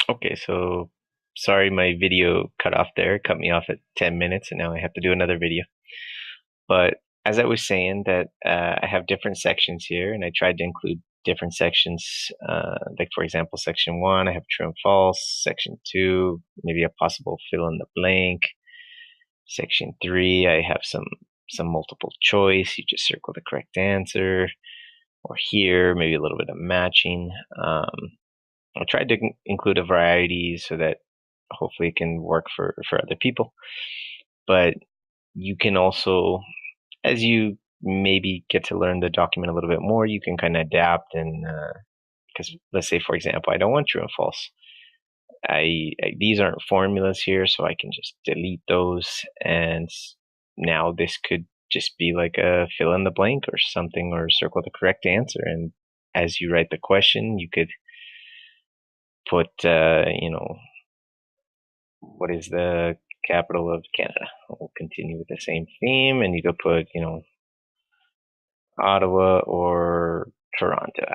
Okay, so sorry my video cut off there. It cut me off at 10 minutes and now I have to do another video. But as I was saying that I have different sections here and I tried to include different sections. Like for example, section 1, I have true and false. Section 2, maybe a possible fill in the blank. Section 3, I have some multiple choice. You just circle the correct answer. Or here, maybe a little bit of matching. I tried to include a variety so that hopefully it can work for other people. But you can also, as you maybe get to learn the document a little bit more, you can kind of adapt and because let's say for example, I don't want true and false. These aren't formulas here, so I can just delete those, and now this could just be like a fill in the blank or something, or circle the correct answer. And as you write the question, you could put, what is the capital of Canada? We'll continue with the same theme, and you could put, Ottawa or Toronto.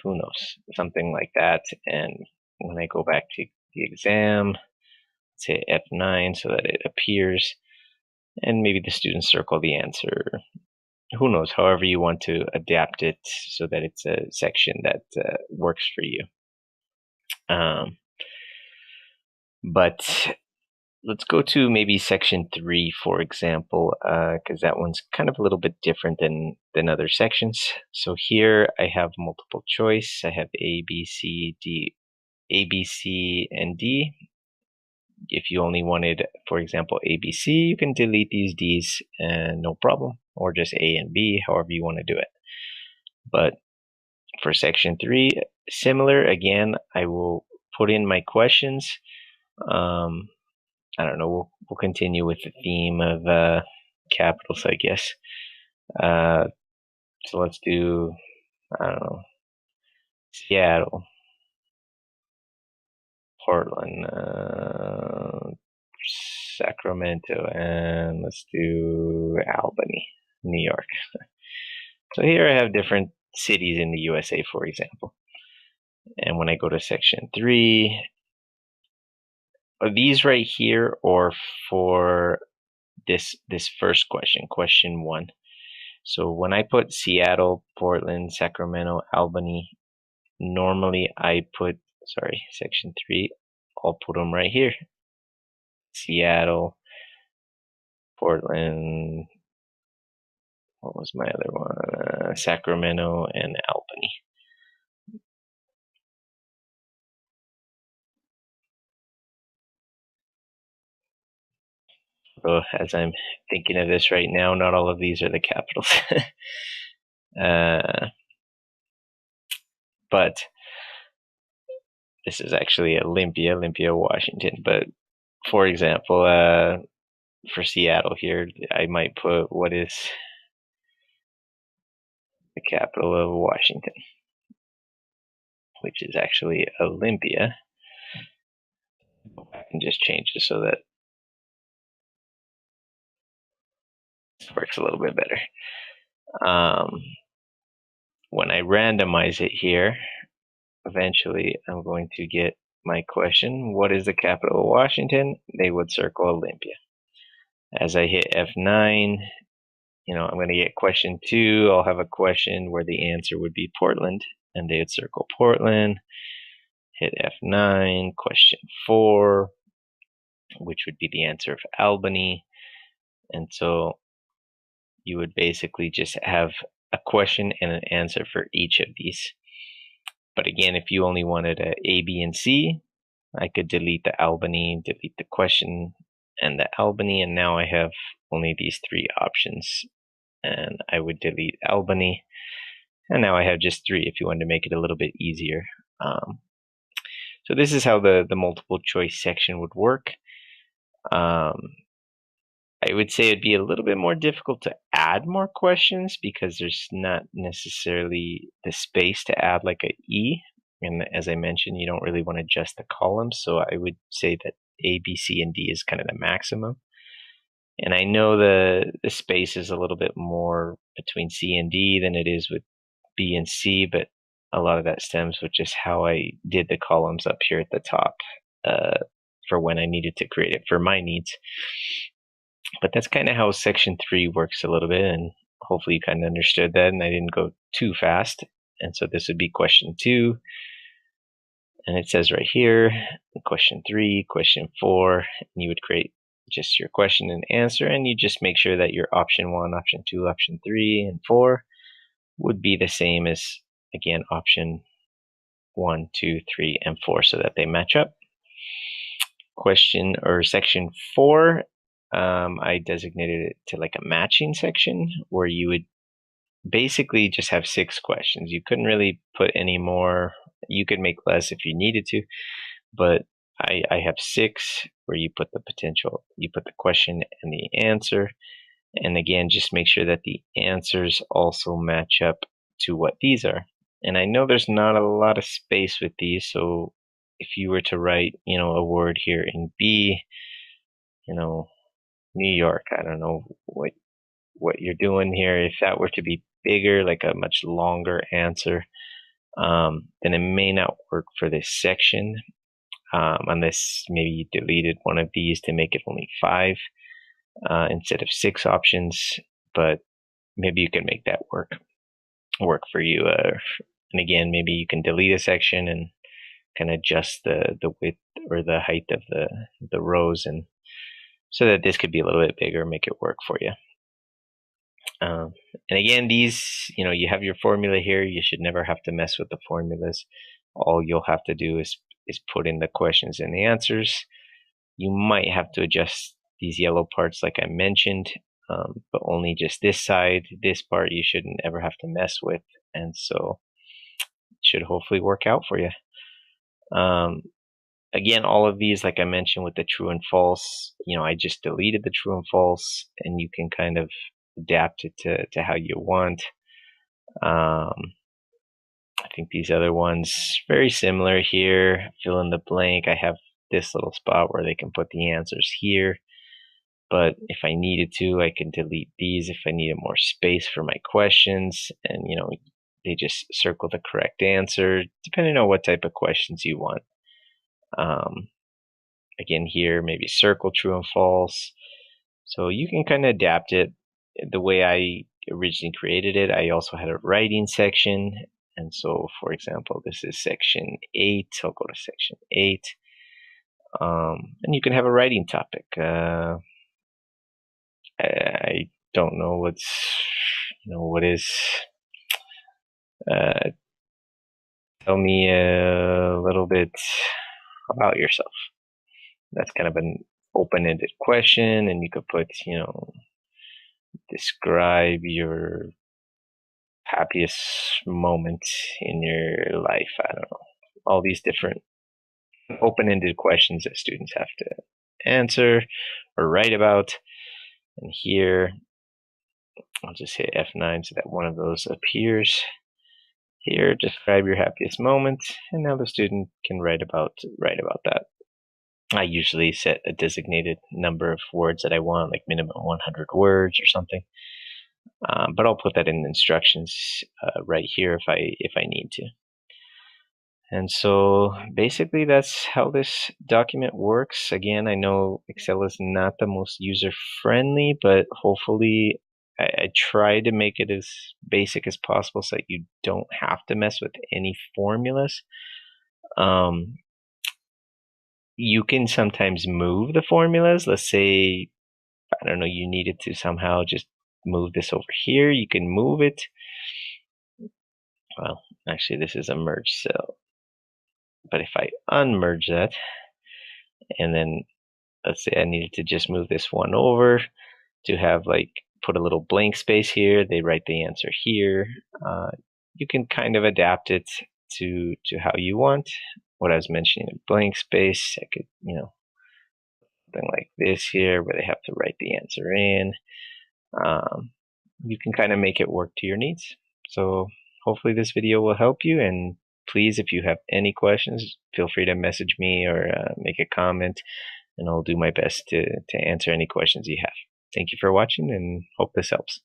Who knows? Something like that. And when I go back to the exam, say F9 so that it appears, and maybe the students circle the answer. Who knows? However you want to adapt it so that it's a section that works for you. But let's go to maybe section 3, for example, because that one's kind of a little bit different than other sections. So here I have multiple choice. I have A, B, C, and D. If you only wanted, for example, A, B, C, you can delete these D's and no problem, or just A and B, however you want to do it. But for section 3, similar, again, I will put in my questions. I don't know, we'll continue with the theme of capitals, I guess. So let's do, I don't know, Seattle, Portland, Sacramento, and let's do Albany, New York. So here I have different cities in the USA, for example. And when I go to section 3, are these right here or for this first question, question 1? So when I put Seattle, Portland, Sacramento, Albany, normally I put, section 3, I'll put them right here. Seattle, Portland, what was my other one? Sacramento and Albany. So as I'm thinking of this right now, not all of these are the capitals. But this is actually Olympia, Washington. But for example, for Seattle here, I might put what is the capital of Washington, which is actually Olympia. Go back and just change it so that this works a little bit better. When I randomize it here, eventually I'm going to get my question, what is the capital of Washington? They would circle Olympia. As I hit F9, I'm going to get question 2. I'll have a question where the answer would be Portland, and they would circle Portland. Hit F9, question 4, which would be the answer of Albany. And so you would basically just have a question and an answer for each of these. But again, if you only wanted A, B, and C, I could delete the Albany, delete the question and the Albany, and now I have only these 3 options. And I would delete Albany, and now I have just 3 if you wanted to make it a little bit easier. So this is how the multiple choice section would work. I would say it'd be a little bit more difficult to add more questions because there's not necessarily the space to add like a E. And as I mentioned, you don't really want to adjust the columns. So I would say that A, B, C, and D is kind of the maximum. And I know the space is a little bit more between C and D than it is with B and C, but a lot of that stems with just how I did the columns up here at the top. for when I needed to create it for my needs. But that's kind of how section 3 works a little bit, and hopefully you kind of understood that and I didn't go too fast. And so this would be question 2, and it says right here, question 3, question 4, and you would create just your question and answer, and you just make sure that your option 1, option 2, option 3, and 4 would be the same as, again, option 1, 2, 3, and 4, so that they match up. Question or section 4, I designated it to like a matching section where you would basically just have 6 questions. You couldn't really put any more. You could make less if you needed to, but I have 6 where you put the question and the answer. And again, just make sure that the answers also match up to what these are. And I know there's not a lot of space with these, so if you were to write, a word here in B, New York, I don't know what you're doing here. If that were to be bigger, like a much longer answer, then it may not work for this section, unless maybe you deleted one of these to make it only 5 instead of 6 options. But maybe you can make that work for you. And again, maybe you can delete a section and kind of adjust the width or the height of the rows, and so that this could be a little bit bigger, make it work for you. And again, these, you have your formula here. You should never have to mess with the formulas. All you'll have to do is put in the questions and the answers. You might have to adjust these yellow parts like I mentioned, but only just this side. This part you shouldn't ever have to mess with, and so it should hopefully work out for you. Again, all of these, like I mentioned with the true and false, I just deleted the true and false, and you can kind of adapt it to how you want. I think these other ones, very similar here. Fill in the blank. I have this little spot where they can put the answers here. But if I needed to, I can delete these if I needed more space for my questions. And, they just circle the correct answer, depending on what type of questions you want. Again, here, maybe circle true and false. So you can kind of adapt it. The way I originally created it, I also had a writing section. And so, for example, this is section 8. I'll go to section 8. And you can have a writing topic. I don't know what is. Tell me a little bit about yourself. That's kind of an open-ended question, and you could put, describe your happiest moment in your life. I don't know. All these different open-ended questions that students have to answer or write about. And here, I'll just hit F9 so that one of those appears. Here, describe your happiest moment, and now the student can write about that. I usually set a designated number of words that I want, like minimum 100 words or something. But I'll put that in the instructions right here if I need to. And so basically that's how this document works. Again, I know Excel is not the most user-friendly, but hopefully I try to make it as basic as possible so that you don't have to mess with any formulas. You can sometimes move the formulas. Let's say, I don't know, you needed to somehow just move this over here. You can move it. Well, actually, this is a merge cell. But if I unmerge that, and then let's say I needed to just move this one over to have put a little blank space here, they write the answer here. You can kind of adapt it to how you want. What I was mentioning, a blank space, I could, something like this here where they have to write the answer in. You can kind of make it work to your needs. So hopefully this video will help you, and please, if you have any questions, feel free to message me or make a comment, and I'll do my best to answer any questions you have. Thank you for watching, and hope this helps.